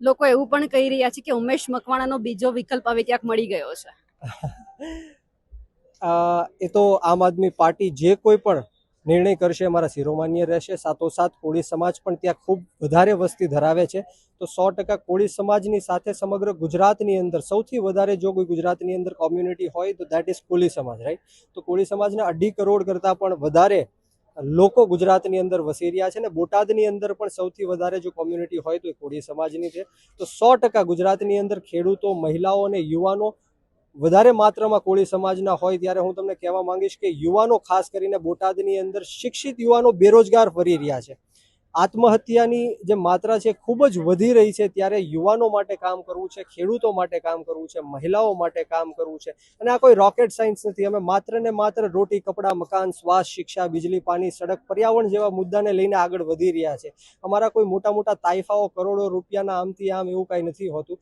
લોકો એવું પણ કહી રહ્યા છે કે ઉમેશ મકવાણાનો બીજો વિકલ્પ હવે ક્યાંક મળી ગયો છે. એ તો આમ આદમી પાર્ટી જે કોઈ પણ નિર્ણય કરશે અમારા શિરોમાન્ય રહેશે. સાથોસાથ કોળી સમાજ પણ ત્યાં ખૂબ વધારે વસ્તી ધરાવે છે, તો 100% કોળી સમાજની સાથે સમગ્ર ગુજરાતની અંદર સૌથી વધારે જો કોઈ ગુજરાતની અંદર કોમ્યુનિટી હોય તો દેટ ઇઝ કોળી સમાજ, રાઈટ. તો કોળી સમાજના 2.5 કરોડ કરતાં પણ વધારે લોકો ગુજરાતની અંદર વસી રહ્યા છે ને બોટાદની અંદર પણ સૌથી વધારે જો કોમ્યુનિટી હોય તો એ કોળી સમાજની છે. તો 100% ગુજરાતની અંદર ખેડૂતો, મહિલાઓ અને યુવાનો વધારે માત્રામાં કોળી સમાજના હોય. ત્યારે હું તમને કહેવા માંગીશ કે યુવાનો, ખાસ કરીને બોટાદની અંદર શિક્ષિત યુવાનો બેરોજગાર ફરી રહ્યા છે. આત્મહત્યાની જે માત્રા છે ખૂબ જ વધી રહી છે. ત્યારે યુવાનો માટે કામ કરવું છે, ખેડૂતો માટે કામ કરવું છે, મહિલાઓ માટે કામ કરવું છે. અને આ કોઈ રોકેટ સાયન્સ નથી. અમે માત્ર ને માત્ર રોટી, કપડાં, મકાન, સ્વાસ્થ્ય, શિક્ષા, બીજલી, પાણી, સડક, પર્યાવરણ જેવા મુદ્દાને લઈને આગળ વધી રહ્યા છે. અમારા કોઈ મોટા મોટા તાઇફાઓ કરોડો રૂપિયાના આમથી આમ એવું કાંઈ નથી હોતું.